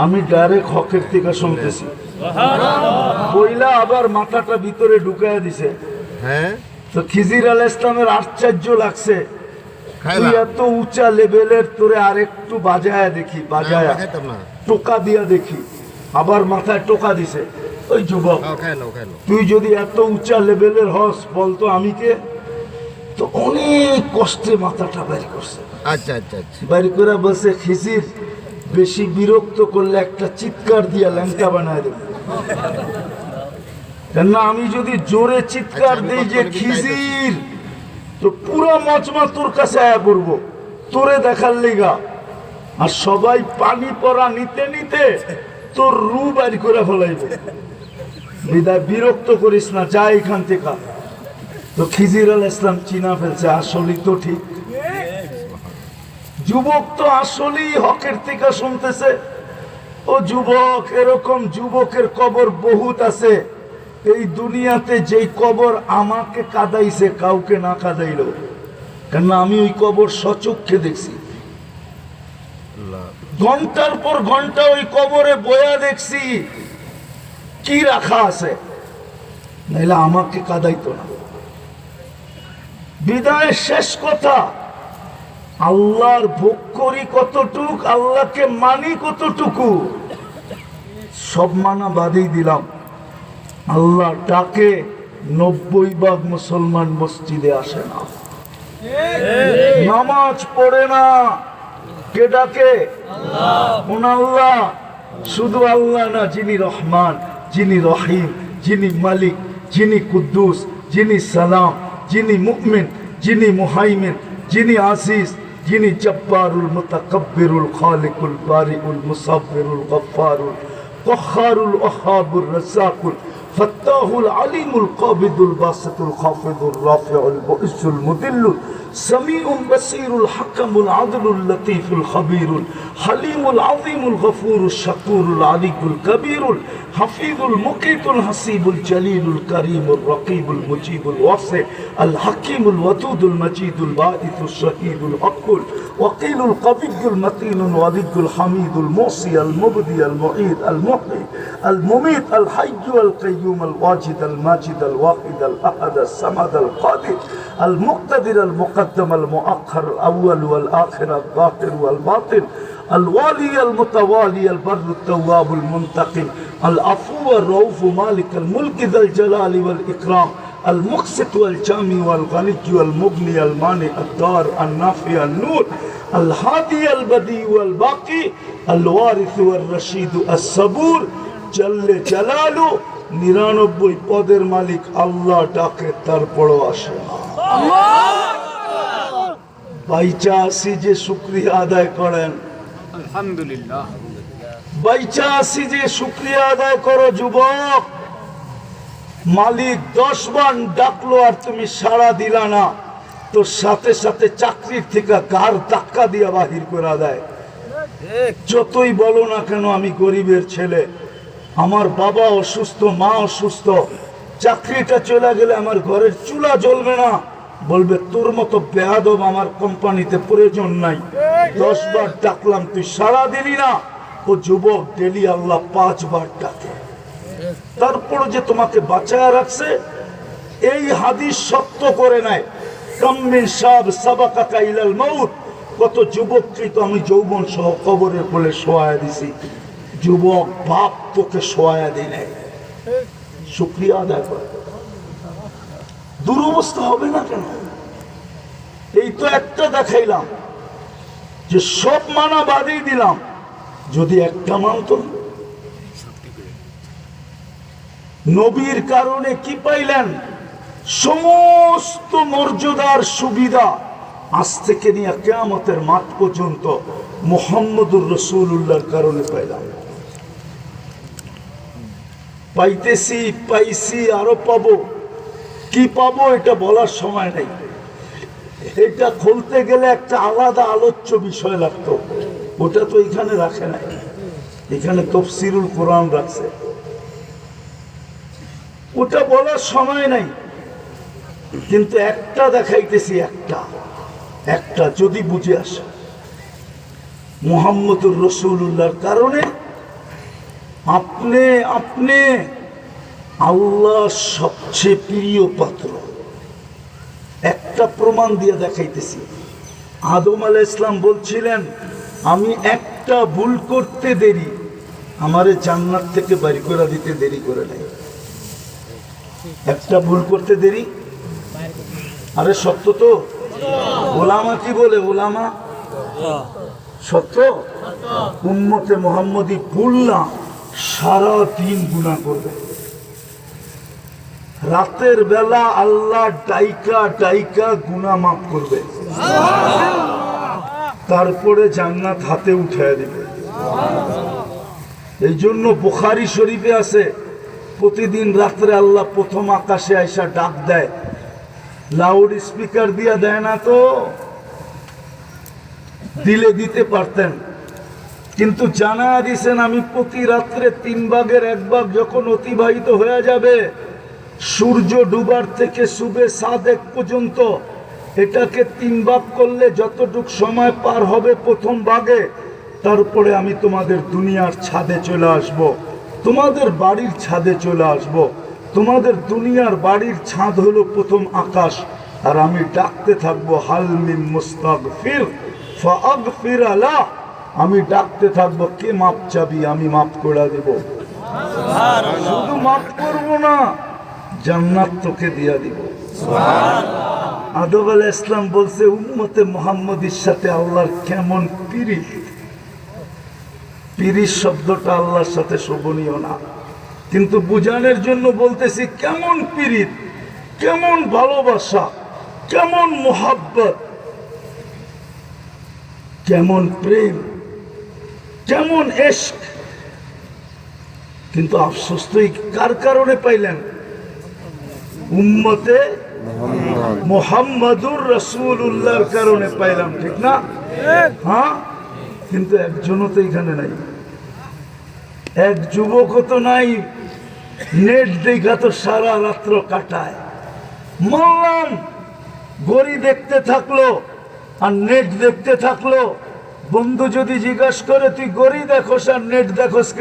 আমি ডাইরেক্ট হকের থেকে শুনতেছি। বইলা আবার মাথাটা ভিতরে ঢুকায় দিছে। হ্যাঁ, তো খিজির আলাইহিস সালামের আশ্চর্য লাগছে, তুই এত উঁচা লেভেলের, তোরে আরেকটু বাজায়া দেখি, বাজায়া টোকা দিয়া দেখি। আবার মাথায় টোকা দিছে, ওই যুবক তুই যদি এত উঁচা লেভেলের হস বলতো আমি কে? তো অনেক কষ্টে মাথাটা বাইর করছে। আচ্ছা আচ্ছা আচ্ছা, বাইর করে বলছে খিজির, বেশি বিরক্ত করলে একটা চিৎকার দিয়া ল্যাংটা বানায় দেব। কেননা আমি যদি জোরে চিৎকার দিই যে খিজির, তো পুরো মজমা তোর কাছে আয়া পড়বো তোরে দেখার লিগা, আর সবাই পানি পড়া নিতে নিতে তোর রু বাইর করে ফেলাইব। বিদায় বিরক্ত করিস না, যা এখান থেকে। তো খিজির আলাইহিস সালাম চিনা ফেলছে, আসলেই তো ঠিক, যুবক তো আসলেই হকের থেকে শুনতেছে। ও যুবক, এরকম যুবকের কবর বহুত আছে এই দুনিয়াতে, যেই কবর আমাকে কাঁদাইছে কাউকে না কাঁদাইল, কেননা আমি ওই কবর সচক্ষে দেখছি। ঘন্টার পর ঘন্টা ওই কবরে বয়া দেখছি কি রাখা আছে, নাইলে আমাকে কাঁদাইতো না। বিদায় শেষ কথা, আল্লাহর ভোগ করি কতটুক, আল্লাহকে মানি কতটুকু, সব মানা বাদেই দিলাম। আল্লাহ ডাকে 90% মুসলমান মসজিদে আসে না, নামাজ পড়ে না। কে ডাকে? কোন আল্লাহ? শুধু আল্লাহ না, যিনি রহমান, যিনি রহিম, যিনি মালিক, যিনি কুদ্দুস, যিনি সালাম, যিনি মুমিন, যিনি মুহাইমিন, যিনি আজিজ, যিনি জব্বারুল মুতাকাব্বিরুল খালিকুল বারিউল মুসাব্বিরুল গফফারুল কহ্হারুল ওয়াহ্হাবুর রাজ্জাকুল ফাত্তাহুল আলিমুল কাবিদুল বাসিতুল খাফিদুর রাফিউল মুইজ্জুল মুদিল্লুল সামিউল বাসীরুল হাকামুল আদলুল লতীফুল খবীরুল হালিমুল আযীমুল গফুরুশ শাকুরুল আলিকুল কবীরুল হাফিজুল মুকিতুল হাসিবুল জলিলুল করিমুর রকিবুল মুজিবুল ওয়াসি আল হাকিমুল ওয়াদুদুল মজিদুল বাঈসুশ শহীদুল হকুল ওয়াকিলুল কবিয়ুল মতিনুল ওয়ালিদুল হামিদুল মুসি আল মুবদি আল মুঈদ আল মুহয়ি আল মুমীত আল হাইয়্যু আল কাইয়্যুম আল ওয়াজিদ আল মাজিদ আল ওয়াহিদ আল আহাদ আল সামাদ আল কাদির আল মুক্তাদির আল মুকদ্দম আল মুআখ্খার আল আউয়াল ওয়াল আখির আল যাহির ওয়াল বাতিন الوالي المتوالي البر التواب المنتقم العفو الرؤوف مالك الملك ذا الجلال والإكرام المقسط والجامع والغني والمغني المانع الدار النافع النور الهادي البديع والباقي الوارث والرشيد الصبور جل جلاله 99 পদের মালিক আল্লাহ ডাকে, তারপরও আসে না। বাইচা আসি যে শুকরিয়া আদায় করেন, আলহামদুলিল্লাহ। বাইচা আসি যে শুকরিয়া আদায় করো যুবক। মালিক 10 বার ডাকলো আর তুমি সাড়া দিলা না, তো সাথে সাথে চাকরির থেকে গার ধাক্কা দিয়া বাহির করে দেয়। যতই বলো না কেন আমি গরিবের ছেলে, আমার বাবা অসুস্থ, মা অসুস্থ, চাকরিটা চলে গেলে আমার ঘরের চুলা জ্বলবে না, বলবে তোর মতো বেয়াদব আমার কোম্পানিতে প্রয়োজন নাই। 10 বার ডাকলাম তুই সাড়া দিলি না। ও যুবক, ডেলি আল্লাহ 5 বার ডাকে, তারপরে যে তোমাকে বাঁচায় রাখছে। এই হাদিস সত্য করে নাই। কাম্মিন শাব সাবাকাকা ইলাল মাউত, কত যুবককে তো আমি যৌবন সহ কবরের কোলে শোয়া দিছি। যুবক, বাপ তোকে শোয়া দিই নাই, শুকরিয়া আদায় করে। দুরবস্থা হবে না কেন? এই তো একটা দেখাইলাম যে সব মানা বাদই দিলাম, যদি একটা মানত। নবীর কারণে কি পাইলেন? সমস্ত মর্যাদার সুবিধা আজ থেকে নিয়ে কিয়ামতের মাঠ পর্যন্ত মুহাম্মদুর রাসূলুল্লাহর কারণে পাইলাম। পাইতেছি, পাইছি, আরো পাবো। কি পাবো এটা বলার সময় নেই। এটা খুলতে গেলে একটা আলাদা আলোচ্য বিষয় লাগতো, ওটা তো এখানে রাখে নাই। এখানে তাফসীরুল কোরআন রাখছে, ওটা বলার সময় নাই। কিন্তু একটা দেখাইতেছি, একটা যদি বুঝে আসে, মুহাম্মদুর রাসূলুল্লাহর কারণে আপনি আল্লাহ সবচেয়ে প্রিয় পাত্র। একটা প্রমাণ দিয়ে দেখাইতেছি। আদম আলাইহিস সালাম বলছিলেন, আমি একটা ভুল করতে দেরি, আমারে জান্নাত থেকে বের করে দিতে দেরি করে নাই। একটা ভুল করতে দেরি। আরে সত্য তো? ওলামা কি বলে? ওলামা সত্য। উম্মতে মুহাম্মদী ভুল না, সারা দিন গুনাহ করবে। রাতের বেলা আল্লাহ ডাইকা গুনাহ মাফ করবে, তারপরে জান্নাত হাতে উঠায় দিবে। এই জন্য বুখারী শরীফে আছে, প্রতিদিন রাত্রে আল্লাহ প্রথম আকাশে আইসা ডাক দেয়। লাউড স্পিকার দিয়া দেয় না তো, দিলে দিতে পারতেন, কিন্তু জানা দিছেন আমি প্রতি রাত্রে 3 ভাগের 1 ভাগ যখন অতিবাহিত হয়ে যাবে, সূর্য ডুবার থেকে সুবে সাদেক পর্যন্ত, এটাকে 3 ভাগ করলে যতটুক সময় পার হবে প্রথম ভাগে, তারপরে আমি তোমাদের দুনিয়ার ছাদে চলে আসব, তোমাদের বাড়ির ছাদে চলে আসব। তোমাদের দুনিয়ার বাড়ির ছাদ হলো প্রথম আকাশ, আর আমি ডাকতে থাকবো হাল মিন মুস্তাগফির ফাগফির লাহ, আমি ডাকতে থাকবো কে মাপ চাবি, আমি মাফ করে দেব। শুধু মাফ করবো না, জান্নাত তোকে দিয়া দিব। আদম আলাইহিস ইসলাম বলছে উম্মতে মুহাম্মদীর সাথে আল্লাহর কেমন পিরিত। পিরিত শব্দটা আল্লাহর সাথে শোভনীয় না, কিন্তু বুঝানোর জন্য বলতেছি কেমন পিরিত, কেমন ভালোবাসা, কেমন মোহাব্বত, কেমন প্রেম, কেমন ইশক। কিন্তু আফসোস তো কার কারণে পাইলেন? উম্মতে মুহাম্মাদুর রাসূলুল্লাহর কারণে পাইলাম, ঠিক না? হ্যাঁ, কিন্তু একজনও তো এখানে নাই, এক যুবকও তো নাই। নেট দেখা তো সারা রাত্র কাটায়। মানলাম গড়ি দেখতে থাকলো আর নেট দেখতে থাকলো। বন্ধু যদি জিজ্ঞাসা করে তুই গড়ি দেখোস আর নেট দেখোস কেন?